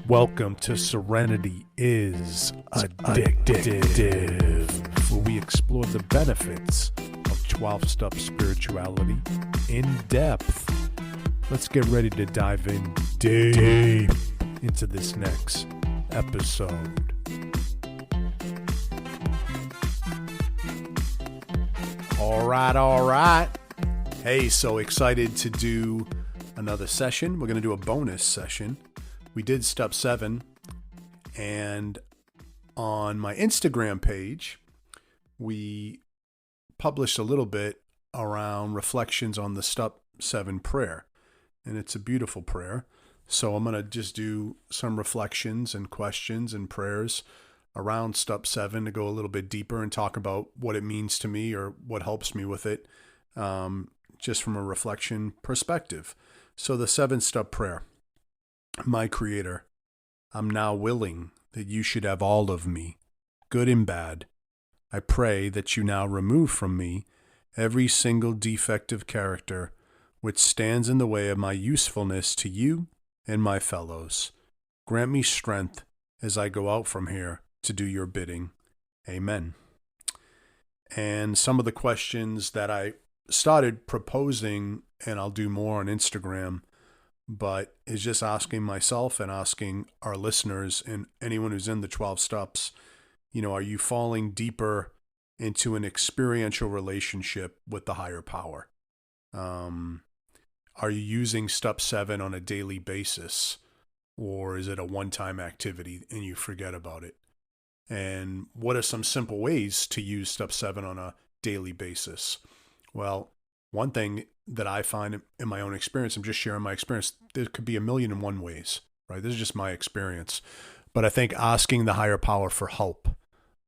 Welcome to Serenity is Addictive, where we explore the benefits of 12-step spirituality in depth. Let's get ready to dive in deep into this next episode. All right. Hey, so excited to do another session. We're going to do a bonus session. We did step 7, and on my Instagram page, we published a little bit around reflections on the step 7 prayer, and it's a beautiful prayer. So I'm going to just do some reflections and questions and prayers around step 7 to go a little bit deeper and talk about what it means to me or what helps me with it, just from a reflection perspective. So the 7-step prayer. My Creator, I'm now willing that you should have all of me, good and bad. I pray that you now remove from me every single defective character which stands in the way of my usefulness to you and my fellows. Grant me strength as I go out from here to do your bidding. Amen. And some of the questions that I started proposing, and I'll do more on Instagram, but is just asking myself and asking our listeners and anyone who's in the 12 steps, are you falling deeper into an experiential relationship with the higher power? Are you using step 7 on a daily basis, or is it a one-time activity and you forget about it? And what are some simple ways to use step 7 on a daily basis? Well, one thing that I find in my own experience, I'm just sharing my experience, there could be 1,000,001 ways, right? This is just my experience. But I think asking the higher power for help,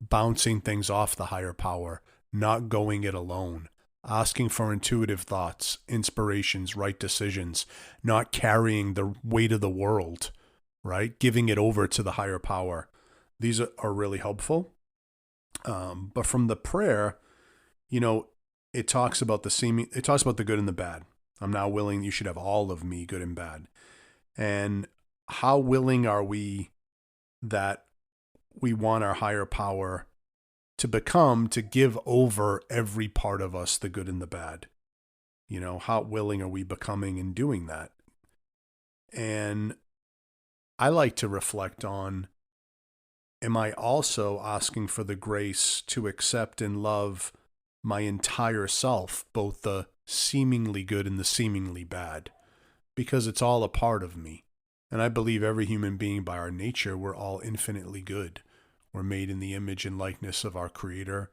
bouncing things off the higher power, not going it alone, asking for intuitive thoughts, inspirations, right decisions, not carrying the weight of the world, right? Giving it over to the higher power. These are really helpful. But from the prayer, it talks about the good and the bad. I'm now willing you should have all of me, good and bad. And how willing are we that we want our higher power to give over every part of us, the good and the bad? How willing are we becoming in doing that? And I like to reflect on, am I also asking for the grace to accept and love my entire self, both the seemingly good and the seemingly bad, because it's all a part of me. And I believe every human being, by our nature, we're all infinitely good. We're made in the image and likeness of our Creator.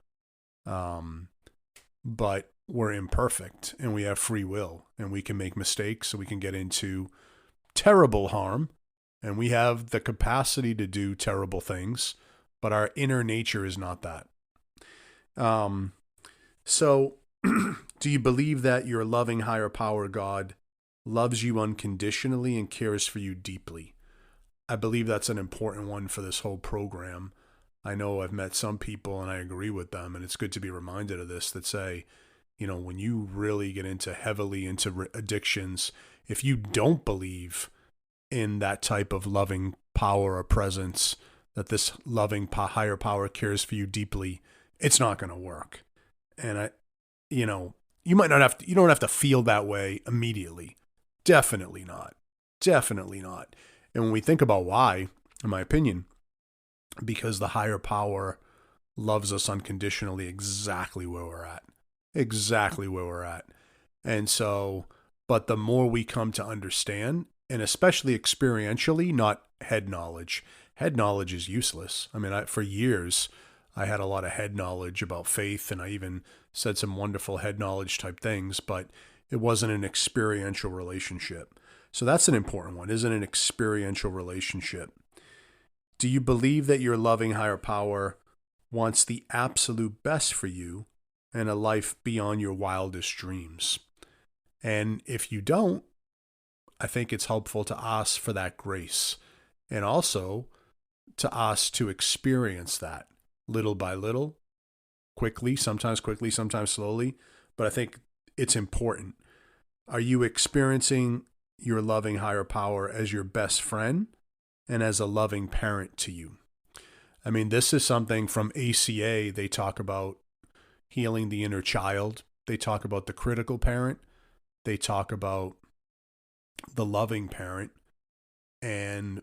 But we're imperfect and we have free will, and we can make mistakes, so we can get into terrible harm, and we have the capacity to do terrible things, but our inner nature is not that. So, do you believe that your loving higher power God loves you unconditionally and cares for you deeply? I believe that's an important one for this whole program. I know I've met some people, and I agree with them, and it's good to be reminded of this, that say, when you really get heavily into addictions, if you don't believe in that type of loving power or presence, that this loving higher power cares for you deeply, it's not going to work. And you don't have to feel that way immediately. Definitely not. And when we think about why, in my opinion, because the higher power loves us unconditionally exactly where we're at. And so, but the more we come to understand, and especially experientially, not head knowledge is useless. I mean, for years, I had a lot of head knowledge about faith, and I even said some wonderful head knowledge type things, but it wasn't an experiential relationship. So that's an important one. Is it an experiential relationship? Do you believe that your loving higher power wants the absolute best for you and a life beyond your wildest dreams? And if you don't, I think it's helpful to ask for that grace, and also to ask to experience that little by little, quickly, sometimes slowly. But I think it's important. Are you experiencing your loving higher power as your best friend and as a loving parent to you. I mean, this is something from ACA. They talk about healing the inner child. They talk about the critical parent. They talk about the loving parent, and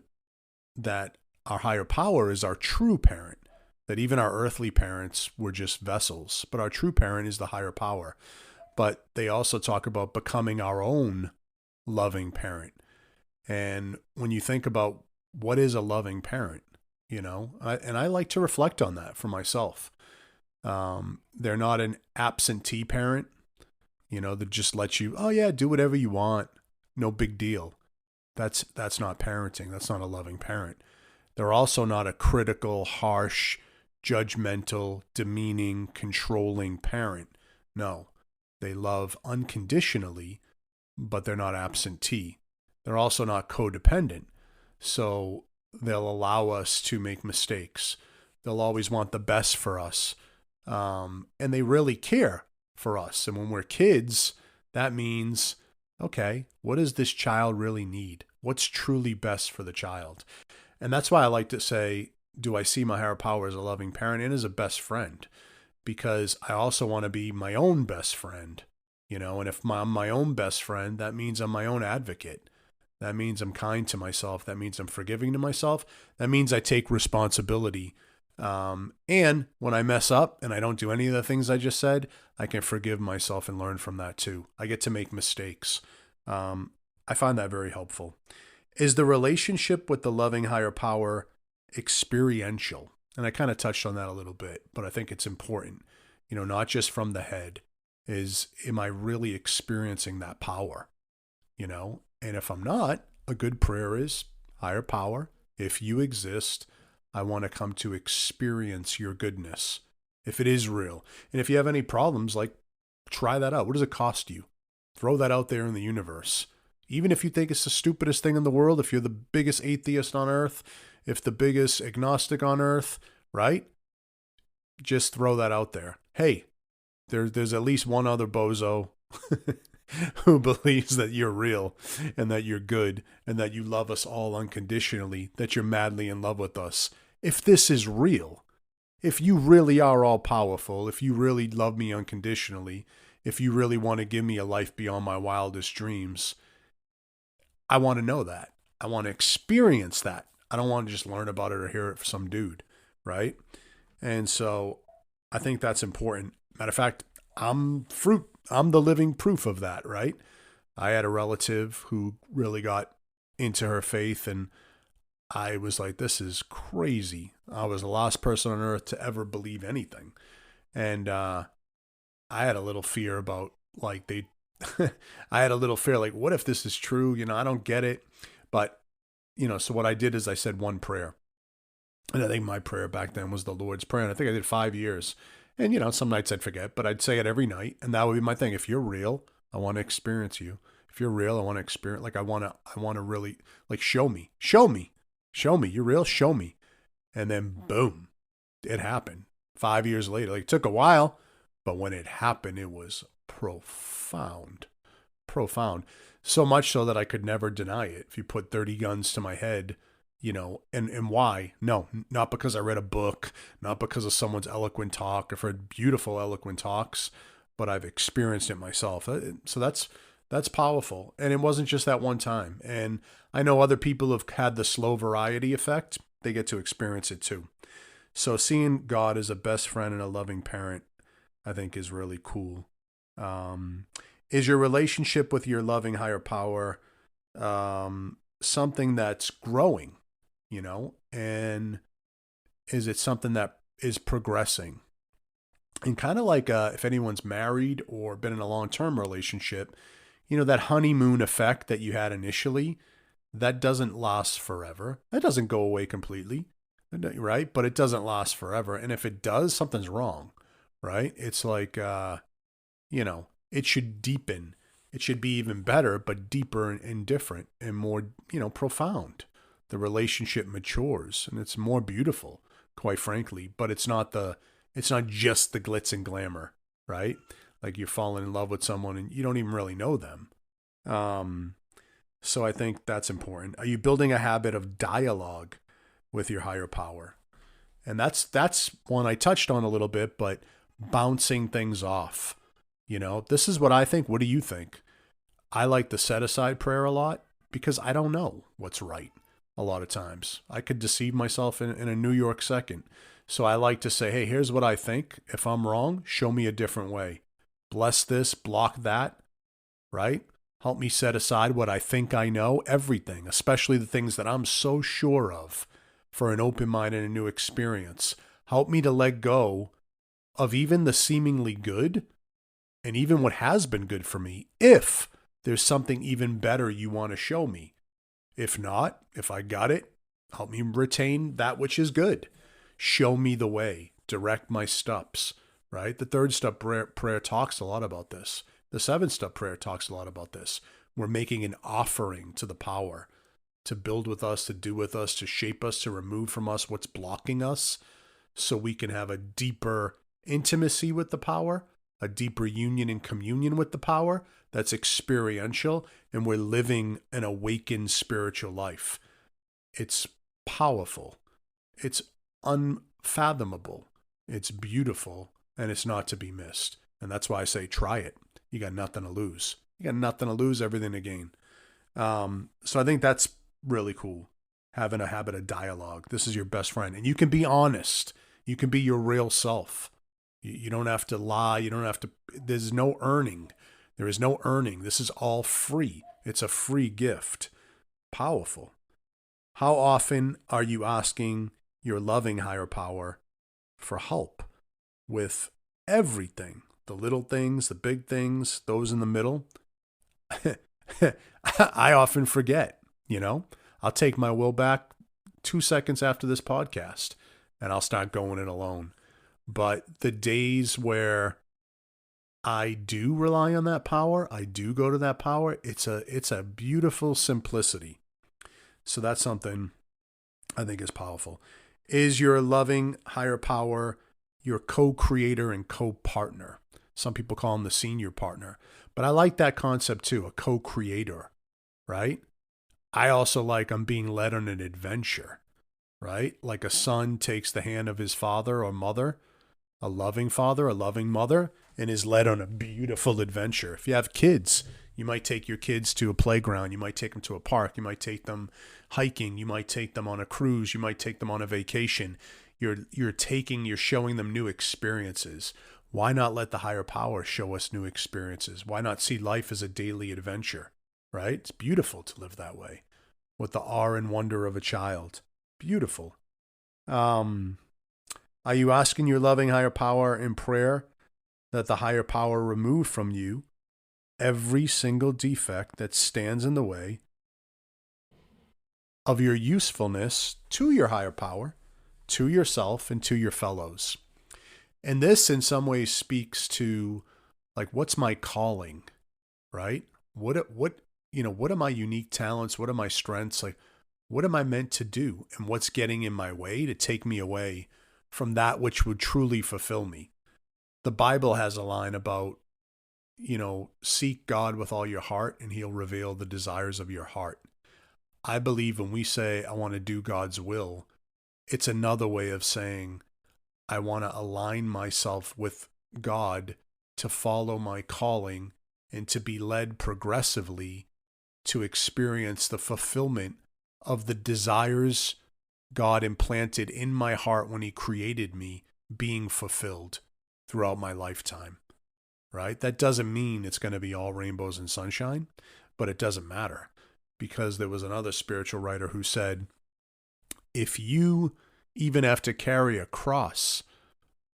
that our higher power is our true parent. That even our earthly parents were just vessels, but our true parent is the higher power. But they also talk about becoming our own loving parent. And when you think about what is a loving parent, I like to reflect on that for myself. They're not an absentee parent, that just lets you, oh yeah, do whatever you want. No big deal. That's not parenting. That's not a loving parent. They're also not a critical, harsh, judgmental, demeaning, controlling parent. No, they love unconditionally, but they're not absentee. They're also not codependent. So they'll allow us to make mistakes. They'll always want the best for us. And they really care for us. And when we're kids, that means, okay, what does this child really need? What's truly best for the child? And that's why I like to say, do I see my higher power as a loving parent and as a best friend? Because I also want to be my own best friend, and if I'm my own best friend, that means I'm my own advocate. That means I'm kind to myself. That means I'm forgiving to myself. That means I take responsibility. And when I mess up and I don't do any of the things I just said, I can forgive myself and learn from that too. I get to make mistakes. I find that very helpful. Is the relationship with the loving higher power experiential? And I kind of touched on that a little bit, but I think it's important, not just from the head. Am I really experiencing that power? And if I'm not, a good prayer is, higher power, if you exist, I want to come to experience your goodness, if it is real. And if you have any problems, try that out. What does it cost you? Throw that out there in the universe. Even if you think it's the stupidest thing in the world, if you're the biggest atheist on earth, if the biggest agnostic on earth, right? Just throw that out there. Hey, there's at least one other bozo who believes that you're real and that you're good and that you love us all unconditionally, that you're madly in love with us. If this is real, if you really are all powerful, if you really love me unconditionally, if you really want to give me a life beyond my wildest dreams, I want to know that. I want to experience that. I don't want to just learn about it or hear it from some dude, right? And so I think that's important. Matter of fact, I'm the living proof of that, right? I had a relative who really got into her faith, and I was like, this is crazy. I was the last person on earth to ever believe anything. And I had a little fear about, I had a little fear, what if this is true? I don't get it. But, so what I did is I said one prayer. And I think my prayer back then was the Lord's Prayer. And I think I did 5 years. And, some nights I'd forget, but I'd say it every night. And that would be my thing. If you're real, I want to experience you. If you're real, I want to experience, I want to really, show me. You're real, show me. And then boom, it happened 5 years later. It took a while, but when it happened, it was profound. So much so that I could never deny it. If you put 30 guns to my head, and why? No, not because I read a book, not because of someone's eloquent talk. I've heard beautiful, eloquent talks, but I've experienced it myself. So that's powerful. And it wasn't just that one time. And I know other people have had the slow variety effect. They get to experience it too. So seeing God as a best friend and a loving parent, I think is really cool. Is your relationship with your loving higher power something that's growing? And is it something that is progressing? And kind of if anyone's married or been in a long-term relationship, that honeymoon effect that you had initially, that doesn't last forever. That doesn't go away completely, right? But it doesn't last forever. And if it does, something's wrong, right? It's it should deepen. It should be even better, but deeper and different and more, profound. The relationship matures and it's more beautiful, quite frankly, but it's not just the glitz and glamour, right? You're falling in love with someone and you don't even really know them. So I think that's important. Are you building a habit of dialogue with your higher power? And that's one I touched on a little bit, but bouncing things off. This is what I think. What do you think? I like the set aside prayer a lot because I don't know what's right a lot of times. I could deceive myself in a New York second. So I like to say, hey, here's what I think. If I'm wrong, show me a different way. Bless this, block that, right? Help me set aside what I think I know, everything, especially the things that I'm so sure of for an open mind and a new experience. Help me to let go of even the seemingly good and even what has been good for me if there's something even better you want to show me. If not, if I got it, help me retain that which is good. Show me the way. Direct my steps, right? The third step prayer talks a lot about this. The seventh step prayer talks a lot about this. We're making an offering to the power to build with us, to do with us, to shape us, to remove from us what's blocking us so we can have a deeper intimacy with the power, a deeper union and communion with the power that's experiential, and we're living an awakened spiritual life. It's powerful. It's unfathomable. It's beautiful, and it's not to be missed. And that's why I say try it. You got nothing to lose. You got nothing to lose, everything to gain. So I think that's really cool. Having a habit of dialogue. This is your best friend. And you can be honest. You can be your real self. You don't have to lie. You don't have to, there's no earning. There is no earning. This is all free. It's a free gift. Powerful. How often are you asking your loving higher power for help with everything? The little things, the big things, those in the middle. I often forget, I'll take my will back 2 seconds after this podcast and I'll start going it alone. But the days where I do rely on that power, I do go to that power, it's a beautiful simplicity. So that's something I think is powerful. Is your loving higher power your co-creator and co-partner? Some people call him the senior partner. But I like that concept too, a co-creator, right? I also like I'm being led on an adventure, right? Like a son takes the hand of his father or mother, a loving father, a loving mother, and is led on a beautiful adventure. If you have kids, you might take your kids to a playground. You might take them to a park. You might take them hiking. You might take them on a cruise. You might take them on a vacation. You're showing them new experiences. Why not let the higher power show us new experiences? Why not see life as a daily adventure, right? It's beautiful to live that way with the awe and wonder of a child. Beautiful. Are you asking your loving higher power in prayer that the higher power remove from you every single defect that stands in the way of your usefulness to your higher power, to yourself, and to your fellows? And this in some ways speaks to like, what's my calling, right? What are my unique talents? What are my strengths? Like, what am I meant to do? And what's getting in my way to take me away from that which would truly fulfill me? The Bible has a line about, seek God with all your heart and he'll reveal the desires of your heart. I believe when we say, I want to do God's will, it's another way of saying, I want to align myself with God to follow my calling and to be led progressively to experience the fulfillment of the desires God implanted in my heart when he created me being fulfilled throughout my lifetime, right? That doesn't mean it's going to be all rainbows and sunshine, but it doesn't matter, because there was another spiritual writer who said, if you even have to carry a cross,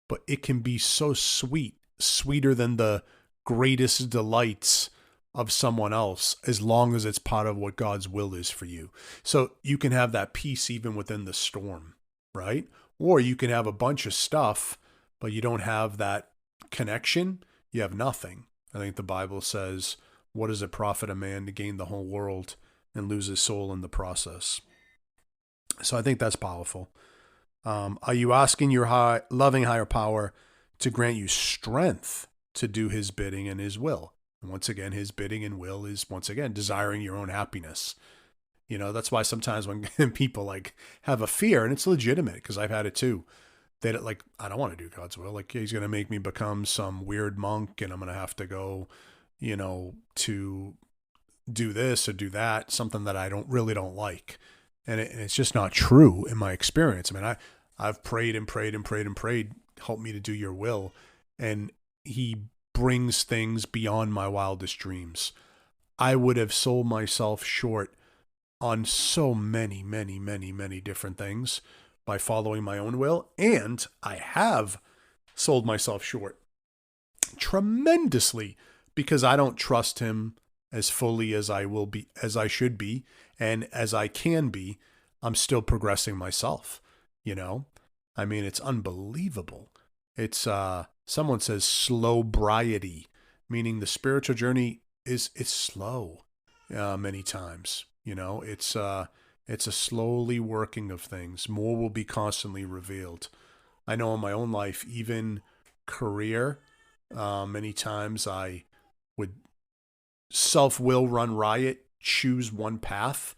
but it can be so sweet, sweeter than the greatest delights of someone else, as long as it's part of what God's will is for you. So you can have that peace even within the storm, right? Or you can have a bunch of stuff, but you don't have that connection. You have nothing. I think the Bible says, what does it profit a man to gain the whole world and lose his soul in the process? So I think that's powerful. Are you asking your loving higher power to grant you strength to do his bidding and his will? And once again, his bidding and will is, once again, desiring your own happiness. You know, that's why sometimes when people like have a fear, and it's legitimate because I've had it too, they like, I don't want to do God's will. Like, he's going to make me become some weird monk and I'm going to have to go, you know, to do this or do that, something that I don't like. And it's just not true in my experience. I mean, I've prayed and prayed and prayed and prayed, help me to do your will. And he brings things beyond my wildest dreams. I would have sold myself short on so many, many, many, many different things by following my own will. And I have sold myself short tremendously because I don't trust him as fully as I will be, as I should be, and as I can be. I'm still progressing myself, you know? I mean, it's unbelievable. It's, someone says slowbriety, meaning the spiritual journey it's slow, many times, you know? It's a slowly working of things. More will be constantly revealed. I know in my own life, even career, many times I would self-will run riot, choose one path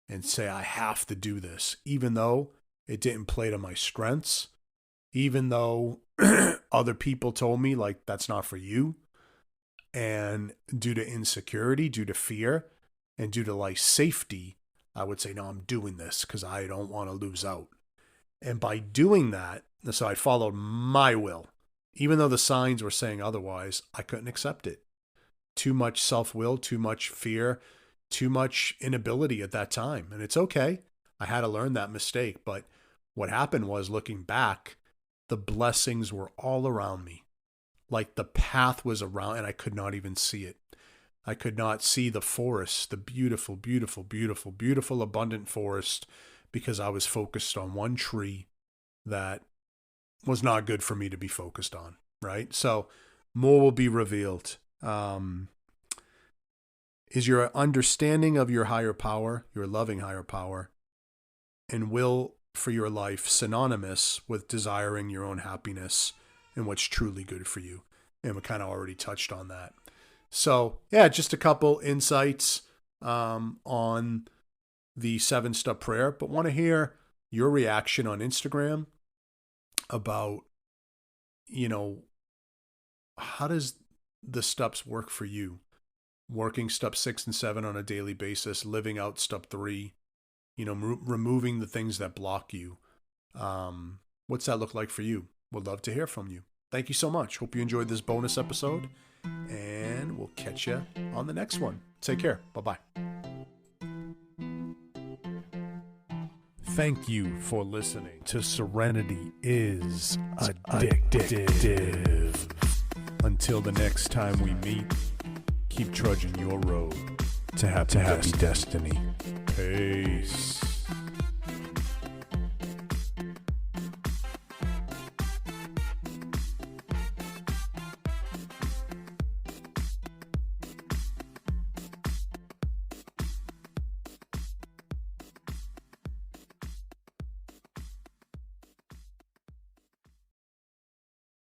and say, I have to do this, even though it didn't play to my strengths, even though other people told me like, that's not for you. And due to insecurity, due to fear, and due to life safety, I would say, no, I'm doing this because I don't want to lose out. And by doing that, so I followed my will. Even though the signs were saying otherwise, I couldn't accept it. Too much self-will, too much fear, too much inability at that time. And it's okay. I had to learn that mistake. But what happened was, looking back, the blessings were all around me. Like the path was around, and I could not even see it. I could not see the forest, the beautiful, beautiful, beautiful, beautiful, abundant forest, because I was focused on one tree that was not good for me to be focused on, right? So more will be revealed. Is your understanding of your higher power, your loving higher power, and will for your life synonymous with desiring your own happiness and what's truly good for you? And we kind of already touched on that. So yeah, just a couple insights on the 7-step prayer, but want to hear your reaction on Instagram about, you know, how does the steps work for you? Working step 6 and 7 on a daily basis, living out step 3, you know, removing the things that block you. What's that look like for you? Would love to hear from you. Thank you so much. Hope you enjoyed this bonus episode, and we'll catch you on the next one. Take care. Bye-bye. Thank you for listening to Serenity is Addictive. Until the next time we meet, keep trudging your road to happy destiny. Peace.